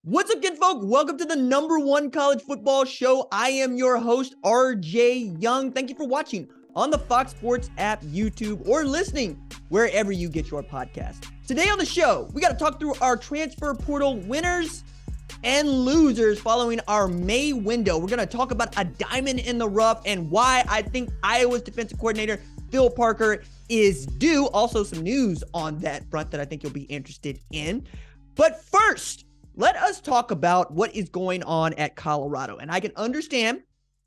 What's up, kinfolk? Welcome to the #1 college football show. I am your host, RJ Young. Thank you for watching on the Fox Sports app, YouTube, or listening wherever you get your podcast. Today on the show, we got to talk through our transfer portal winners and losers following our May window. We're going to talk about a diamond in the rough and why I think Iowa's defensive coordinator, Phil Parker, is due. Also, some news on that front that I think you'll be interested in. But first, let us talk about what is going on at Colorado. And I can understand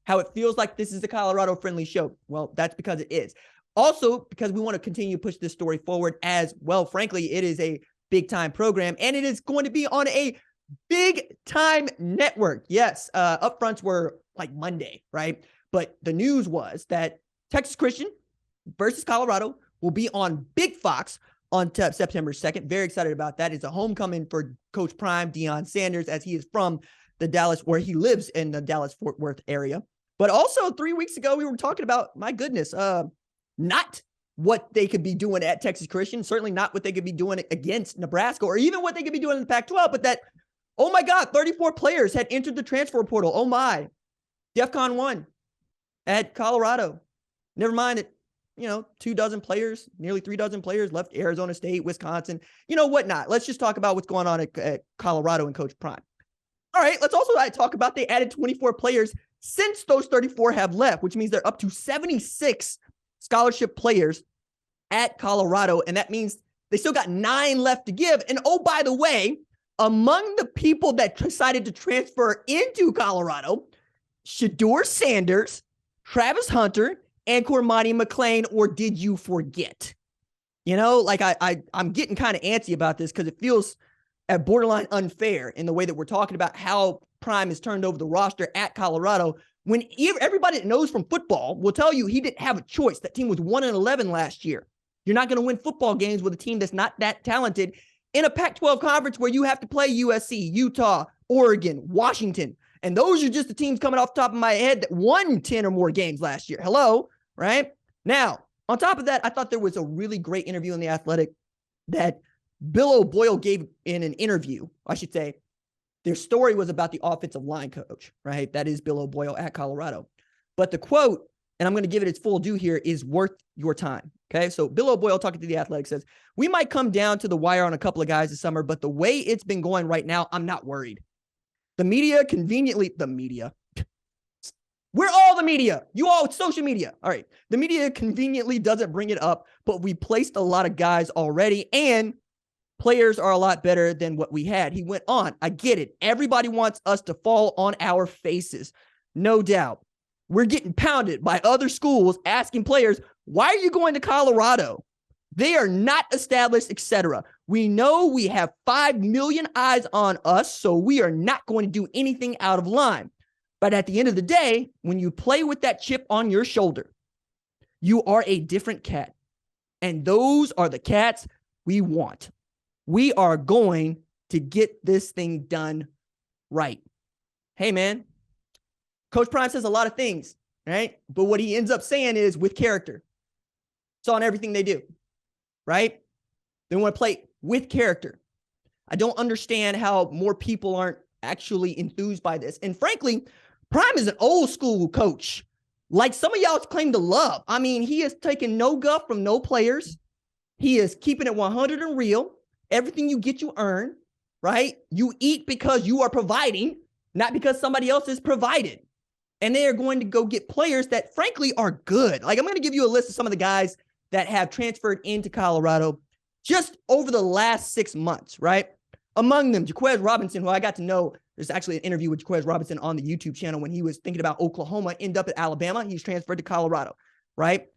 how it feels like this is a Colorado-friendly show. Well, that's because it is. Also, because we want to continue to push this story forward as well. Frankly, it is a big-time program, and it is going to be on a big-time network. Yes, upfronts were like Monday, right? But the news was that Texas Christian versus Colorado will be on Big Fox on September 2nd. Very excited about that. It's a homecoming for Coach Prime, Deion Sanders, as he is from the Dallas, where he lives in the Dallas-Fort Worth area. But also 3 weeks ago, we were talking about, my goodness, not what they could be doing at Texas Christian, certainly not what they could be doing against Nebraska, or even what they could be doing in the Pac-12, but that, oh my God, 34 players had entered the transfer portal. Oh my. DEFCON 1 at Colorado. Never mind it. 2 dozen players, nearly 3 dozen players left Arizona State, Wisconsin, whatnot. Let's just talk about what's going on at Colorado and Coach Prime. All right, let's also talk about they added 24 players since those 34 have left, which means they're up to 76 scholarship players at Colorado, and that means they still got 9 left to give. And oh, by the way, among the people that decided to transfer into Colorado, Shedeur Sanders, Travis Hunter, and Cormani McClain, or did you forget? I'm getting kind of antsy about this because it feels at borderline unfair in the way that we're talking about how Prime has turned over the roster at Colorado, when everybody that knows from football will tell you he didn't have a choice. That team was 1-11 last year. You're not going to win football games with a team that's not that talented in a Pac-12 conference where you have to play USC, Utah, Oregon, Washington. And those are just the teams coming off the top of my head that won 10 or more games last year. Hello, right? Now, on top of that, I thought there was a really great interview in The Athletic that Bill O'Boyle gave in an interview. I should say their story was about the offensive line coach, right? That is Bill O'Boyle at Colorado. But the quote, and I'm going to give it its full due here, is worth your time. Okay, so Bill O'Boyle talking to The Athletic says, we might come down to the wire on a couple of guys this summer, but the way it's been going right now, I'm not worried. The media, we're all the media. You all, it's social media. All right. The media conveniently doesn't bring it up, but we placed a lot of guys already, and players are a lot better than what we had. He went on. I get it. Everybody wants us to fall on our faces. No doubt. We're getting pounded by other schools asking players, why are you going to Colorado? They are not established, etc. We know we have 5 million eyes on us, so we are not going to do anything out of line. But at the end of the day, when you play with that chip on your shoulder, you are a different cat. And those are the cats we want. We are going to get this thing done right. Hey, man, Coach Prime says a lot of things, right? But what he ends up saying is with character. It's on everything they do. Right? They want to play with character. I don't understand how more people aren't actually enthused by this. And frankly, Prime is an old school coach, like some of y'all claim to love. I mean, he is taking no guff from no players. He is keeping it 100 and real. Everything you get, you earn, right? You eat because you are providing, not because somebody else is provided. And they are going to go get players that frankly are good. Like, I'm going to give you a list of some of the guys that have transferred into Colorado just over the last 6 months, right? Among them, Jaquez Robinson, who I got to know. There's actually an interview with Jaquez Robinson on the YouTube channel when he was thinking about Oklahoma, end up at Alabama. He's transferred to Colorado, right?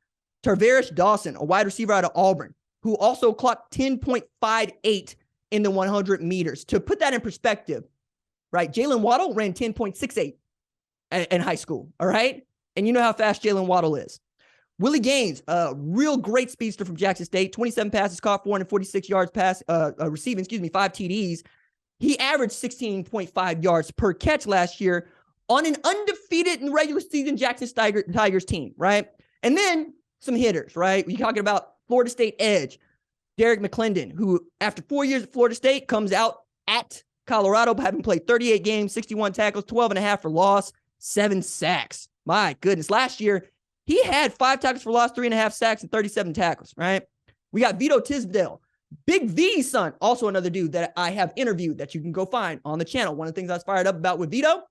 Tarvarish Dawson, a wide receiver out of Auburn, who also clocked 10.58 in the 100 meters. To put that in perspective, right? Jalen Waddle ran 10.68 in high school, all right? And you know how fast Jalen Waddle is. Willie Gaines, a real great speedster from Jackson State, 27 passes caught, 446 yards receiving, 5 TDs. He averaged 16.5 yards per catch last year on an undefeated in regular season Jackson Tigers team, right? And then some hitters, right? You're talking about Florida State edge, Derek McClendon, who after 4 years at Florida State comes out at Colorado, having played 38 games, 61 tackles, 12.5 for loss, 7 sacks. My goodness. Last year, he had 5 tackles for loss, 3.5 sacks, and 37 tackles, right? We got Vito Tisdale, Big V's son, also another dude that I have interviewed that you can go find on the channel. One of the things I was fired up about with Vito,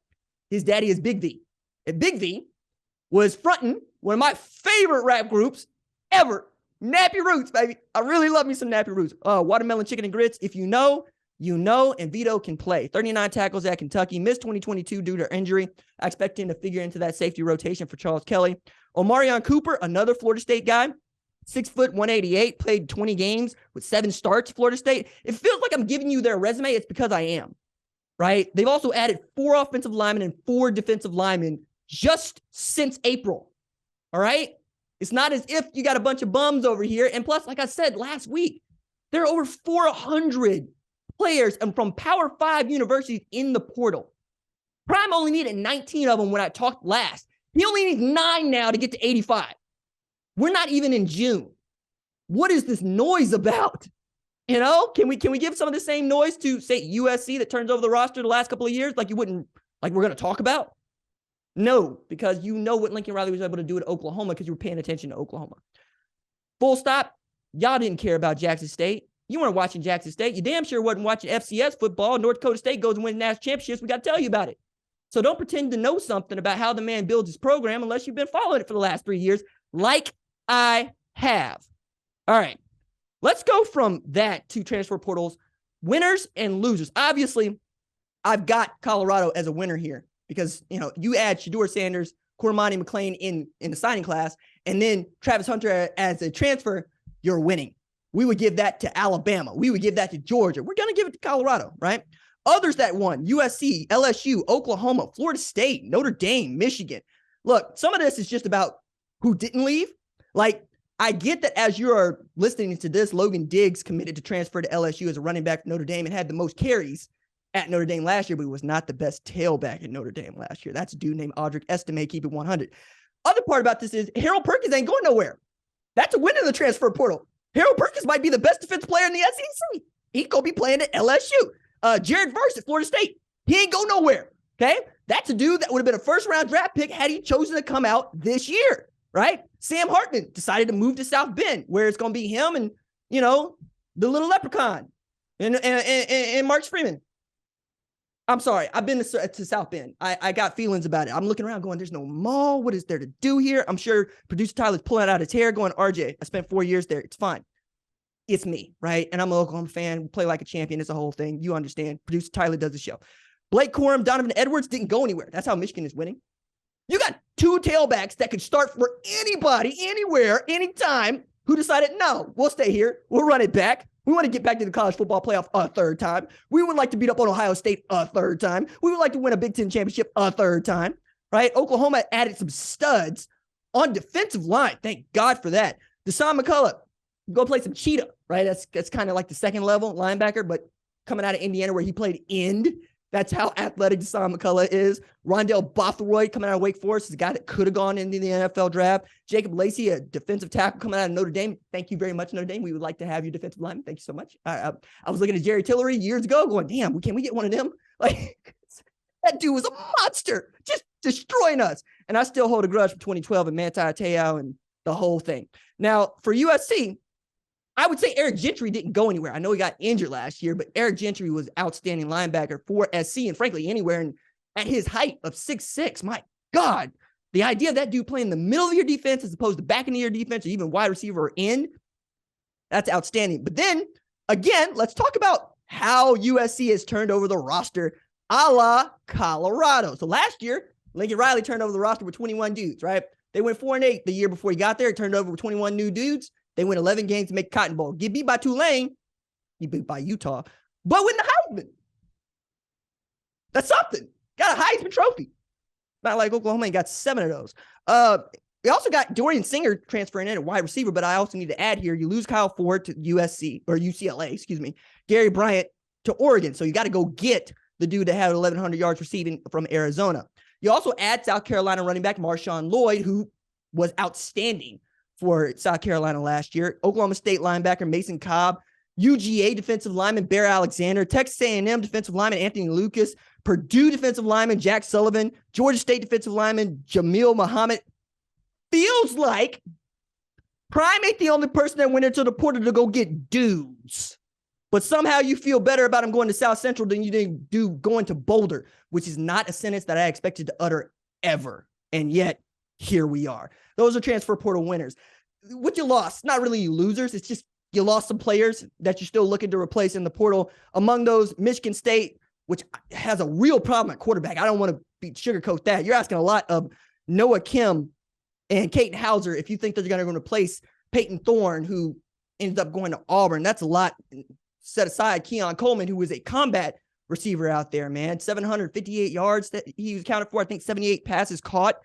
his daddy is Big V. And Big V was fronting one of my favorite rap groups ever, Nappy Roots, baby. I really love me some Nappy Roots. Watermelon Chicken and Grits. If you know, you know, and Vito can play. 39 tackles at Kentucky, missed 2022 due to injury. I expect him to figure into that safety rotation for Charles Kelly. Omarion Cooper, another Florida State guy, 6 foot, 188, played 20 games with 7 starts, Florida State. It feels like I'm giving you their resume. It's because I am, right? They've also added 4 offensive linemen and 4 defensive linemen just since April, all right? It's not as if you got a bunch of bums over here. And plus, like I said last week, there are over 400 players and from Power 5 universities in the portal. Prime only needed 19 of them when I talked last. He only needs 9 now to get to 85. We're not even in June. What is this noise about? You know, can we give some of the same noise to, say, USC that turns over the roster the last couple of years like you wouldn't, like we're going to talk about? No, because you know what Lincoln Riley was able to do at Oklahoma because you were paying attention to Oklahoma. Full stop. Y'all didn't care about Jackson State. You weren't watching Jackson State. You damn sure wasn't watching FCS football. North Dakota State goes and wins national championships. We got to tell you about it. So don't pretend to know something about how the man builds his program unless you've been following it for the last 3 years, like I have. All right. Let's go from that to transfer portals, winners and losers. Obviously, I've got Colorado as a winner here because, you know, you add Shedeur Sanders, Cormani McClain in the signing class, and then Travis Hunter as a transfer, you're winning. We would give that to Alabama. We would give that to Georgia. We're going to give it to Colorado, right? Others that won, USC, LSU, Oklahoma, Florida State, Notre Dame, Michigan. Look, some of this is just about who didn't leave. Like, I get that as you're listening to this, Logan Diggs committed to transfer to LSU as a running back for Notre Dame and had the most carries at Notre Dame last year, but he was not the best tailback at Notre Dame last year. That's a dude named Audric Estime, keep it 100. Other part about this is Harold Perkins ain't going nowhere. That's a win in the transfer portal. Harold Perkins might be the best defensive player in the SEC. He's going to be playing at LSU. Jared Verse at Florida State. He ain't go nowhere, okay? That's a dude that would have been a first-round draft pick had he chosen to come out this year, right? Sam Hartman decided to move to South Bend, where it's going to be him and, you know, the little leprechaun and Mark Freeman. I'm sorry. I've been to South Bend. I got feelings about it. I'm looking around going, there's no mall. What is there to do here? I'm sure producer Tyler's pulling out his hair going, RJ, I spent 4 years there. It's fine. It's me, right? And I'm a Oklahoma fan. Play like a champion. It's a whole thing. You understand. Producer Tyler does the show. Blake Corum, Donovan Edwards didn't go anywhere. That's how Michigan is winning. You got 2 tailbacks that could start for anybody, anywhere, anytime, who decided, no, we'll stay here. We'll run it back. We want to get back to the college football playoff a 3rd time. We would like to beat up on Ohio State a 3rd time. We would like to win a Big Ten championship a 3rd time, right? Oklahoma added some studs on defensive line. Thank God for that. Deshaun McCullough, go play some cheetah, right? That's kind of like the 2nd level linebacker, but coming out of Indiana where he played end. That's how athletic Deshaun McCullough is. Rondell Bothroyd coming out of Wake Forest is a guy that could have gone into the NFL draft. Jacob Lacey, a defensive tackle coming out of Notre Dame. Thank you very much, Notre Dame. We would like to have you defensive lineman. Thank you so much. I was looking at Jerry Tillery years ago going, damn, can we get one of them? Like, that dude was a monster, just destroying us. And I still hold a grudge for 2012 and Manti Te'o and the whole thing. Now, for USC, I would say Eric Gentry didn't go anywhere. I know he got injured last year, but Eric Gentry was outstanding linebacker for SC and frankly anywhere. And at his height of 6'6", my God, the idea of that dude playing in the middle of your defense as opposed to back into your defense or even wide receiver or end, that's outstanding. But then again, let's talk about how USC has turned over the roster a la Colorado. So last year, Lincoln Riley turned over the roster with 21 dudes, right? They went 4-8 the year before he got there. He turned over with 21 new dudes. They win 11 games to make Cotton Bowl. Get beat by Tulane. Get beat by Utah. But win the Heisman. That's something. Got a Heisman trophy. Not like Oklahoma ain't got 7 of those. We also got Dorian Singer transferring in at wide receiver, but I also need to add here, you lose Kyle Ford to UCLA, excuse me, Gary Bryant to Oregon. So you got to go get the dude that had 1,100 yards receiving from Arizona. You also add South Carolina running back Marshawn Lloyd, who was outstanding for South Carolina last year. Oklahoma State linebacker Mason Cobb UGA defensive lineman Bear Alexander, Texas A&M defensive lineman Anthony Lucas, Purdue defensive lineman Jack Sullivan, Georgia State defensive lineman Jamil Muhammad. Feels like Prime ain't the only person that went into the portal to go get dudes. But somehow you feel better about him going to South Central than you do going to Boulder, which is not a sentence that I expected to utter ever. And yet, here we are. Those are transfer portal winners. What you lost, not really losers. It's just you lost some players that you're still looking to replace in the portal. Among those, Michigan State, which has a real problem at quarterback. I don't want to sugarcoat that. You're asking a lot of Noah Kim and Caden Hauser if you think they're going to replace Peyton Thorne, who ended up going to Auburn. That's a lot. Set aside Keon Coleman, who was a combat receiver out there, man. 758 yards that he was accounted for. I think 78 passes caught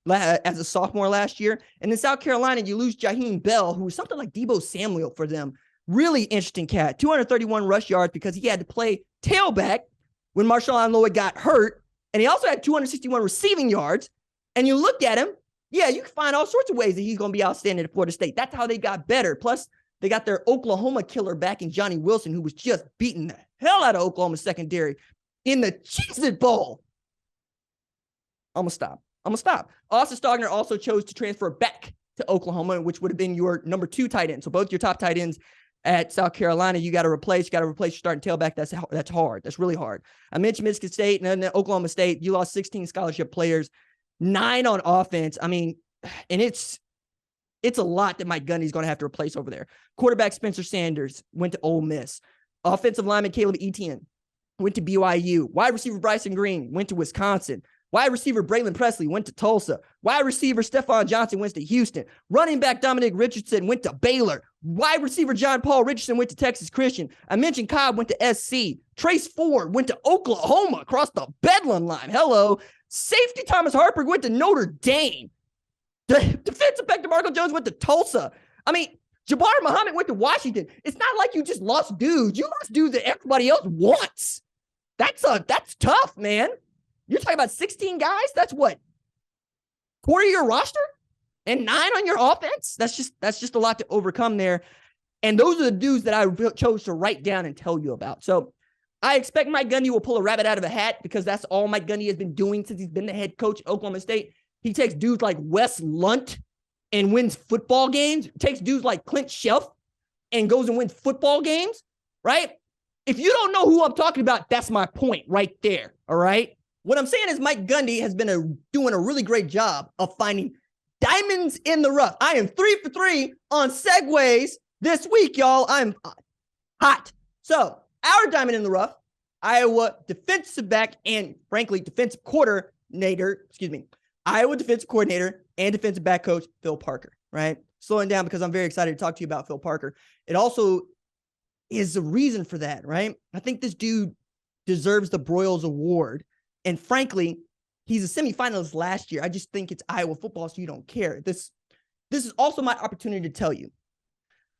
as a sophomore last year. And in South Carolina, you lose Jaheim Bell, who was something like Deebo Samuel for them. Really interesting cat. 231 rush yards because he had to play tailback when Marshawn Lloyd got hurt. And he also had 261 receiving yards. And you look at him, yeah, you can find all sorts of ways that he's going to be outstanding at Florida State. That's how they got better. Plus, they got their Oklahoma killer back in Johnny Wilson, who was just beating the hell out of Oklahoma secondary in the Cheez-It Bowl. I'm going to stop. Austin Stogner also chose to transfer back to Oklahoma, which would have been your number 2 tight end. So both your top tight ends at South Carolina, you got to replace your starting tailback. That's hard. That's really hard. I mentioned Michigan State and then Oklahoma State. You lost 16 scholarship players, 9 on offense. I mean, and it's a lot that Mike Gundy's going to have to replace over there. Quarterback Spencer Sanders went to Ole Miss. Offensive lineman Caleb Etienne went to BYU. Wide receiver Bryson Green went to Wisconsin. Wide receiver Braylon Presley went to Tulsa. Wide receiver Stephon Johnson went to Houston. Running back Dominic Richardson went to Baylor. Wide receiver John Paul Richardson went to Texas Christian. I mentioned Cobb went to SC. Trace Ford went to Oklahoma across the Bedlam line. Hello. Safety Thomas Harper went to Notre Dame. The defensive back DeMarco Jones went to Tulsa. I mean, Jabbar Muhammad went to Washington. It's not like you just lost dudes. You lost dudes that everybody else wants. That's tough, man. You're talking about 16 guys? That's what? Quarter of your roster? And 9 on your offense? That's just a lot to overcome there. And those are the dudes that I chose to write down and tell you about. So I expect Mike Gundy will pull a rabbit out of a hat because that's all Mike Gundy has been doing since he's been the head coach at Oklahoma State. He takes dudes like Wes Lunt and wins football games. Takes dudes like Clint Shelf and goes and wins football games, right? If you don't know who I'm talking about, that's my point right there, all right? What I'm saying is Mike Gundy has been doing a really great job of finding diamonds in the rough. I am 3 for 3 on segues this week, y'all. I'm hot. So our diamond in the rough, Iowa defensive back and, frankly, defensive coordinator, Iowa defensive coordinator and defensive back coach, Phil Parker, right? Slowing down because I'm very excited to talk to you about Phil Parker. It also is a reason for that, right? I think this dude deserves the Broyles Award. And frankly, he's a semifinalist last year. I just think it's Iowa football, so you don't care. This is also my opportunity to tell you.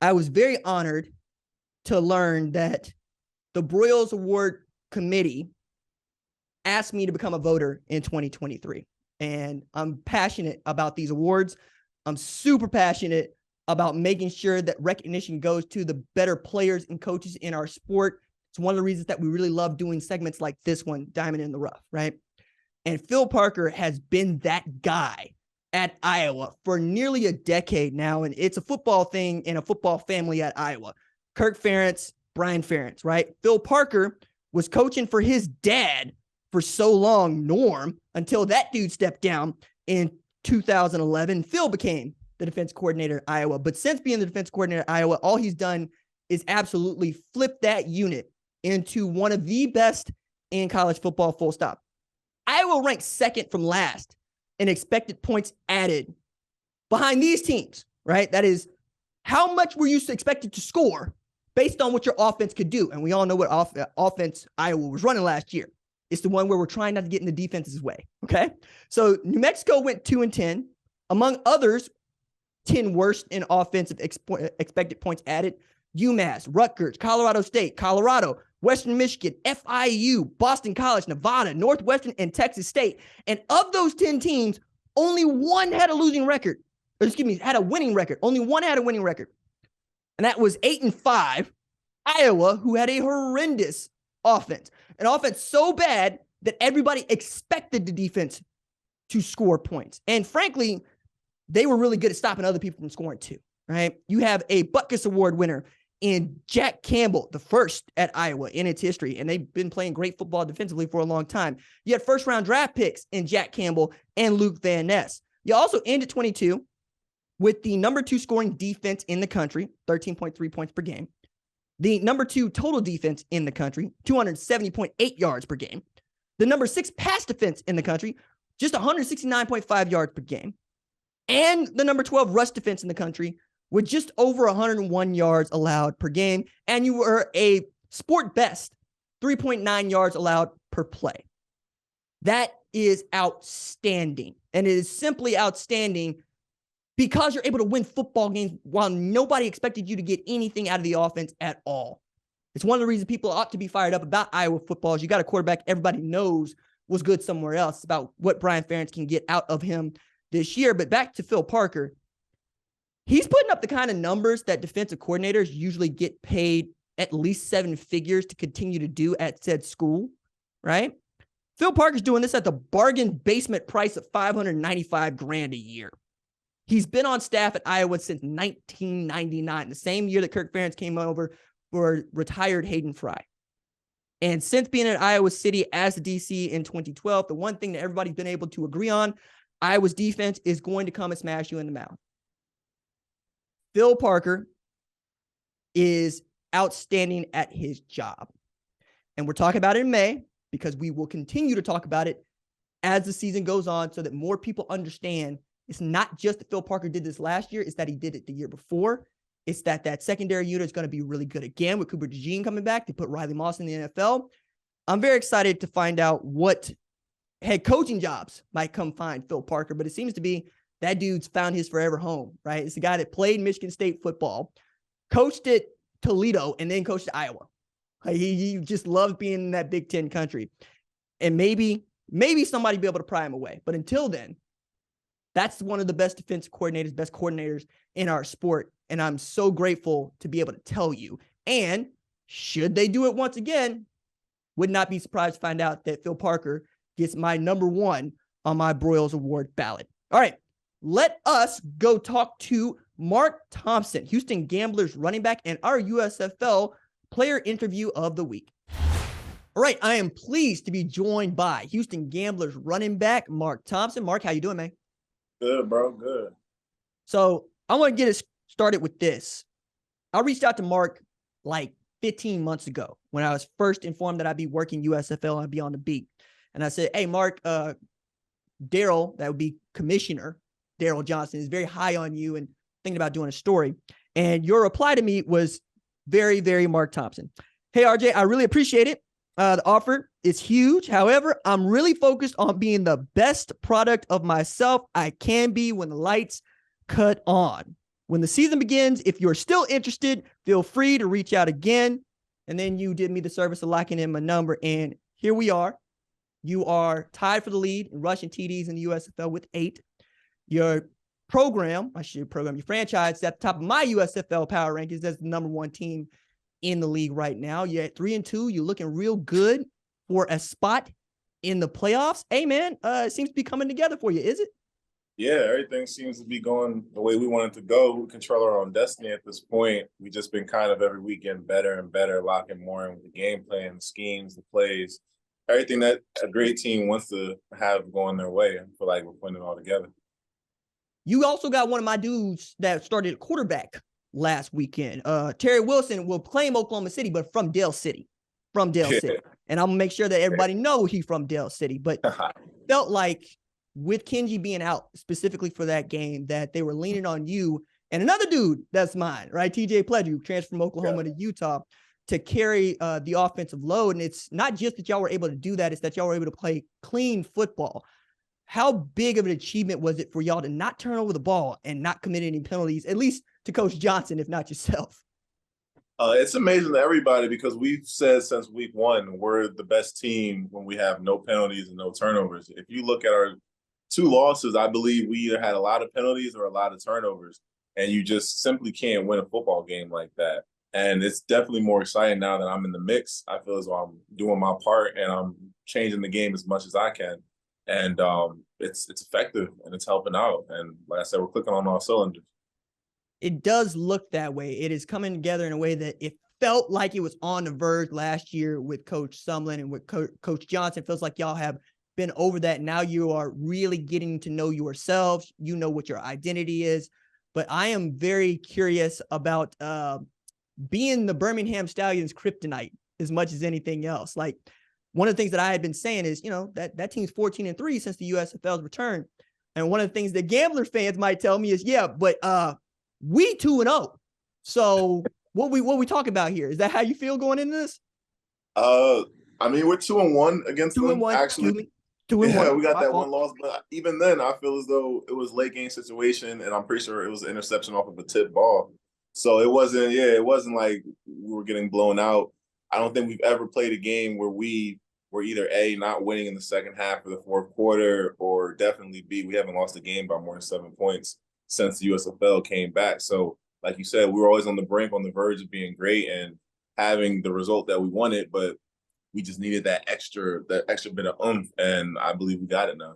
I was very honored to learn that the Broyles Award committee asked me to become a voter in 2023. And I'm passionate about these awards. I'm super passionate about making sure that recognition goes to the better players and coaches in our sport. It's one of the reasons that we really love doing segments like this one, Diamond in the Rough, right? And Phil Parker has been that guy at Iowa for nearly a decade now. And it's a football thing in a football family at Iowa. Kirk Ferentz, Brian Ferentz, right? Phil Parker was coaching for his dad for so long, Norm, until that dude stepped down in 2011. Phil became the defense coordinator at Iowa. But since being the defense coordinator at Iowa, all he's done is absolutely flip that unit into one of the best in college football, full stop. Iowa ranked second from last in expected points added behind these teams, right? That is, how much were you expected to score based on what your offense could do? And we all know what offense Iowa was running last year. It's the one where we're trying not to get in the defense's way, okay? So New Mexico went 2-10. Among others, 10 worst in offensive expected points added. UMass, Rutgers, Colorado State, Colorado, Western Michigan, FIU, Boston College, Nevada, Northwestern, and Texas State. And of those 10 teams, only one had a losing record. Had a winning record. Only one had a winning record. And that was 8-5. Iowa, who had a horrendous offense, an offense so bad that everybody expected the defense to score points. And frankly, they were really good at stopping other people from scoring too, right? You have a Butkus Award winner in Jack Campbell, the first at Iowa in its history, and they've been playing great football defensively for a long time. You had first-round draft picks in Jack Campbell and Luke Van Ness. You also ended 22 with the number 2 scoring defense in the country, 13.3 points per game. The number 2 total defense in the country, 270.8 yards per game. The number 6 pass defense in the country, just 169.5 yards per game. And the number 12 rush defense in the country with just over 101 yards allowed per game. And you were a sport best 3.9 yards allowed per play. That is outstanding. And it is simply outstanding because you're able to win football games while nobody expected you to get anything out of the offense at all. It's one of the reasons people ought to be fired up about Iowa football is you got a quarterback everybody knows was good somewhere else. It's about what Brian Ferentz can get out of him this year. But back to Phil Parker, he's putting up the kind of numbers that defensive coordinators usually get paid at least 7 figures to continue to do at said school, right? Phil Parker's doing this at the bargain basement price of $595,000 a year. He's been on staff at Iowa since 1999, the same year that Kirk Ferentz came over for retired Hayden Fry. And since being at Iowa City as the DC in 2012, the one thing that everybody's been able to agree on, Iowa's defense is going to come and smash you in the mouth. Phil Parker is outstanding at his job. And we're talking about it in May because we will continue to talk about it as the season goes on so that more people understand it's not just that Phil Parker did this last year, it's that he did it the year before. It's that secondary unit is going to be really good again with Cooper DeJean coming back to put Riley Moss in the NFL. I'm very excited to find out what head coaching jobs might come find Phil Parker, but it seems to be that dude's found his forever home, right? It's the guy that played Michigan State football, coached at Toledo, and then coached at Iowa. He just loves being in that Big Ten country. And maybe somebody will be able to pry him away. But until then, that's one of the best defensive coordinators, best coordinators in our sport. And I'm so grateful to be able to tell you. And should they do it once again, would not be surprised to find out that Phil Parker gets my number 1 on my Broyles Award ballot. All right, let us go talk to Mark Thompson, Houston Gamblers running back, and our USFL player interview of the week. All right, I am pleased to be joined by Houston Gamblers running back, Mark Thompson. Mark, how you doing, man? Good, bro. Good. So I want to get us started with this. I reached out to Mark like 15 months ago when I was first informed that I'd be working USFL and I'd be on the beat. And I said, hey, Mark, Daryl, that would be Commissioner Daryl Johnson, is very high on you and thinking about doing a story. And your reply to me was very, very Mark Thompson. Hey, RJ, I really appreciate it. The offer is huge. However, I'm really focused on being the best product of myself I can be when the lights cut on. When the season begins, if you're still interested, feel free to reach out again. And then you did me the service of locking in my number. And here we are. You are tied for the lead in rushing TDs in the USFL with 8. Your your franchise is at the top of my USFL power rankings as the number 1 team in the league right now. You're at 3-2. You're looking real good for a spot in the playoffs. Hey, man, it seems to be coming together for you, is it? Yeah, everything seems to be going the way we want it to go. We control our own destiny at this point. We've just been kind of every weekend better and better, locking more in with the game plan, the schemes, the plays, everything that a great team wants to have going their way. I feel like we're putting it all together. You also got one of my dudes that started at quarterback last weekend. Terry Wilson will claim Oklahoma City, but from Dale City. City. And I'm going to make sure that everybody knows he's from Dale City. But felt like with Kenji being out specifically for that game, that they were leaning on you and another dude that's mine, right? TJ Pledger, who transferred from Oklahoma to Utah to carry the offensive load. And it's not just that y'all were able to do that, it's that y'all were able to play clean football. How big of an achievement was it for y'all to not turn over the ball and not commit any penalties, at least to Coach Johnson, if not yourself? It's amazing to everybody because we've said since week 1, we're the best team when we have no penalties and no turnovers. If you look at our 2 losses, I believe we either had a lot of penalties or a lot of turnovers, and you just simply can't win a football game like that. And it's definitely more exciting now that I'm in the mix. I feel as though I'm doing my part and I'm changing the game as much as I can. And it's effective and it's helping out. And like I said, we're clicking on all cylinders. It does look that way. It is coming together in a way that it felt like it was on the verge last year with Coach Sumlin and with Coach Johnson. It feels like y'all have been over that. Now you are really getting to know yourselves. You know what your identity is. But I am very curious about being the Birmingham Stallions kryptonite as much as anything else. Like, one of the things that I had been saying is, that team's 14-3 since the USFL's return. And one of the things that gambler fans might tell me is, yeah, but we 2-0. So what we talking about here? Is that how you feel going into this? I mean, we're 2-1 against them. 2-1, Actually, 2-1. Yeah, we got that one loss, but even then, I feel as though it was late game situation, and I'm pretty sure it was an interception off of a tip ball. So it wasn't like we were getting blown out. I don't think we've ever played a game where we were either A, not winning in the second half of the fourth quarter, or definitely B, we haven't lost a game by more than 7 points since the USFL came back. So, like you said, we were always on the brink, on the verge of being great and having the result that we wanted, but we just needed that extra bit of oomph, and I believe we got it now.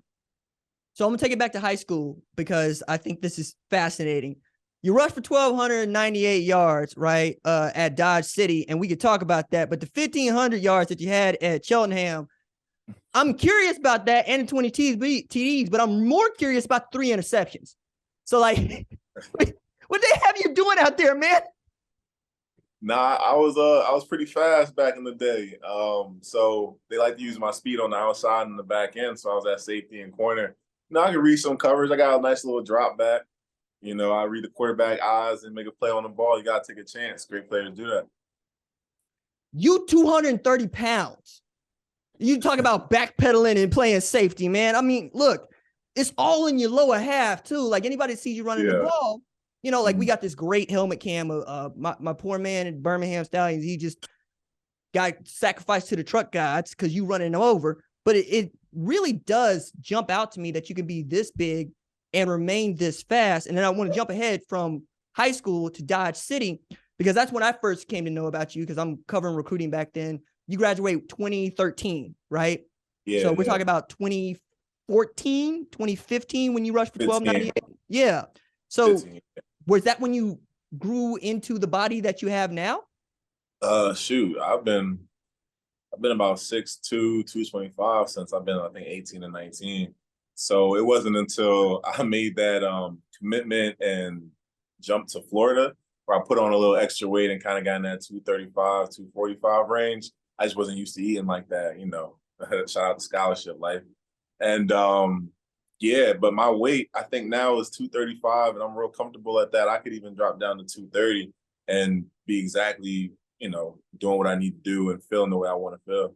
So I'm gonna take it back to high school because I think this is fascinating. You rushed for 1,298 yards, right, at Dodge City, and we could talk about that. But the 1,500 yards that you had at Cheltenham, I'm curious about that, and the 20 TDs, but I'm more curious about the 3 interceptions. So, like, what they have you doing out there, man? Nah, I was pretty fast back in the day. So they like to use my speed on the outside and the back end. So I was at safety and corner. I can read some coverage. I got a nice little drop back. I read the quarterback eyes and make a play on the ball. You got to take a chance. Great player to do that. You 230 pounds. You talk about backpedaling and playing safety, man. I mean, look, it's all in your lower half, too. Like, anybody that sees you running the ball, like, we got this great helmet cam of my poor man in Birmingham Stallions. He just got sacrificed to the truck guys because you running them over. But it really does jump out to me that you can be this big and remain this fast. And then I want to jump ahead from high school to Dodge City, because that's when I first came to know about you, because I'm covering recruiting back then. You graduated 2013, right? Yeah. So we're talking about 2014, 2015 when you rushed for 1298. Yeah. So 15. Was that when you grew into the body that you have now? Shoot, I've been about 6'2", 225 since I've been, I think, 18 and 19. So it wasn't until I made that commitment and jumped to Florida where I put on a little extra weight and kind of got in that 235, 245 range. I just wasn't used to eating like that, Shout out to scholarship life. And but my weight, I think now is 235, and I'm real comfortable at that. I could even drop down to 230 and be exactly, doing what I need to do and feeling the way I want to feel.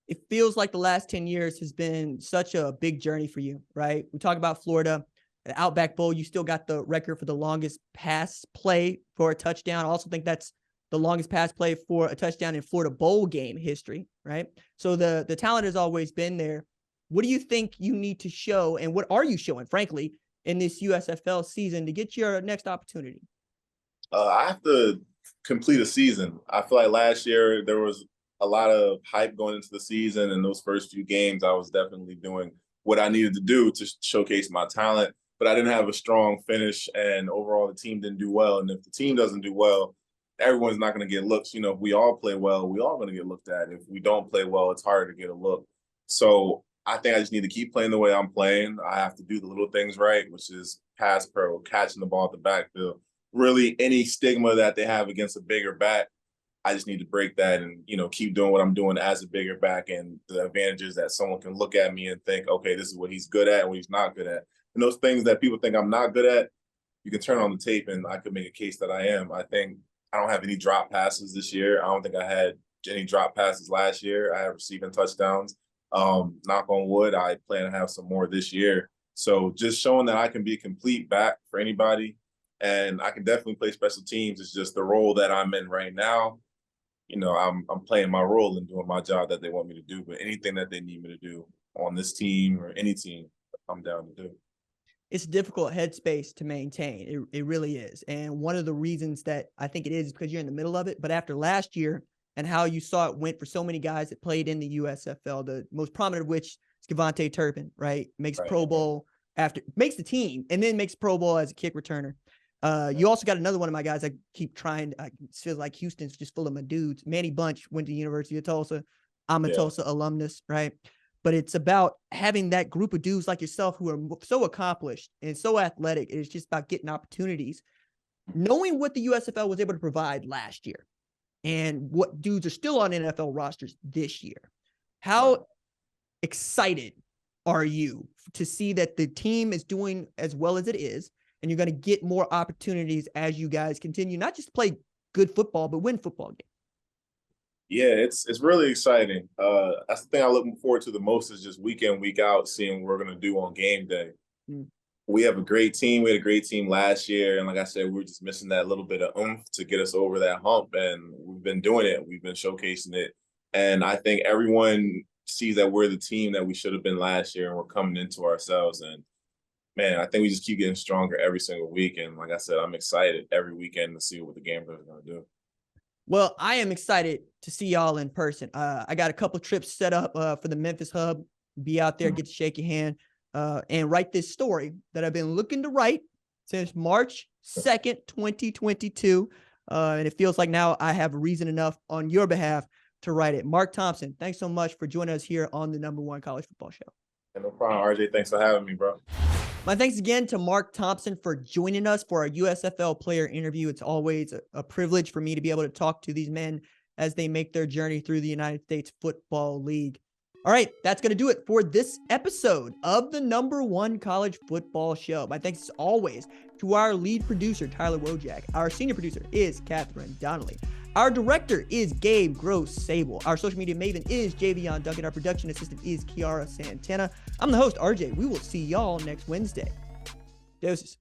It feels like the last 10 years has been such a big journey for you, right? We talk about Florida, the Outback Bowl. You still got the record for the longest pass play for a touchdown. I also think that's the longest pass play for a touchdown in Florida bowl game history, right? So the talent has always been there. What do you think you need to show, and what are you showing, frankly, in this USFL season to get your next opportunity? I have to complete a season. I feel like last year there was a lot of hype going into the season, and those first few games I was definitely doing what I needed to do to showcase my talent, but I didn't have a strong finish, and overall the team didn't do well. And if the team doesn't do well, everyone's not going to get looks. If we all play well, we all going to get looked at. If we don't play well, it's hard to get a look. So I think I just need to keep playing the way I'm playing. I have to do the little things right, which is pass pro, catching the ball at the backfield. Really, any stigma that they have against a bigger back, I just need to break that and, keep doing what I'm doing as a bigger back, and the advantages that someone can look at me and think, okay, this is what he's good at and what he's not good at. And those things that people think I'm not good at, you can turn on the tape and I could make a case that I am. I think I don't have any drop passes this year. I don't think I had any drop passes last year. I have receiving touchdowns. Knock on wood, I plan to have some more this year. So just showing that I can be a complete back for anybody, and I can definitely play special teams. It's just the role that I'm in right now. I'm playing my role and doing my job that they want me to do. But anything that they need me to do on this team or any team, I'm down to do. it's a difficult headspace to maintain. It really is. And one of the reasons that I think it is because you're in the middle of it. But after last year and how you saw it went for so many guys that played in the USFL, the most prominent of which is Gavante Turpin, right? Makes Pro Bowl makes the team and then makes Pro Bowl as a kick returner. You also got another one of my guys. I keep trying. I feel like Houston's just full of my dudes. Manny Bunch went to the University of Tulsa. I'm a Tulsa alumnus, right? But it's about having that group of dudes like yourself who are so accomplished and so athletic. It's just about getting opportunities, knowing what the USFL was able to provide last year and what dudes are still on NFL rosters this year. How excited are you to see that the team is doing as well as it is, and you're going to get more opportunities as you guys continue, not just play good football, but win football games? Yeah, it's really exciting. That's the thing I look forward to the most is just week in, week out, seeing what we're going to do on game day. We have a great team. We had a great team last year. And like I said, we were just missing that little bit of oomph to get us over that hump. And we've been doing it. We've been showcasing it. And I think everyone sees that we're the team that we should have been last year, and we're coming into ourselves. And man, I think we just keep getting stronger every single week. And like I said, I'm excited every weekend to see what the game players are going to do. Well, I am excited to see y'all in person. I got a couple trips set up for the Memphis Hub. Be out there, get to shake your hand, and write this story that I've been looking to write since March 2nd, 2022. And it feels like now I have reason enough on your behalf to write it. Mark Thompson, thanks so much for joining us here on the #1 college football show. No problem, RJ. Thanks for having me, bro. My thanks again to Mark Thompson for joining us for our USFL player interview. It's always a privilege for me to be able to talk to these men as they make their journey through the United States Football League. All right, that's going to do it for this episode of the #1 college football show. My thanks as always to our lead producer, Tyler Wojak. Our senior producer is Catherine Donnelly. Our director is Gabe Gross-Sable. Our social media maven is Javion Duncan. Our production assistant is Kiara Santana. I'm the host, RJ. We will see y'all next Wednesday. Doses.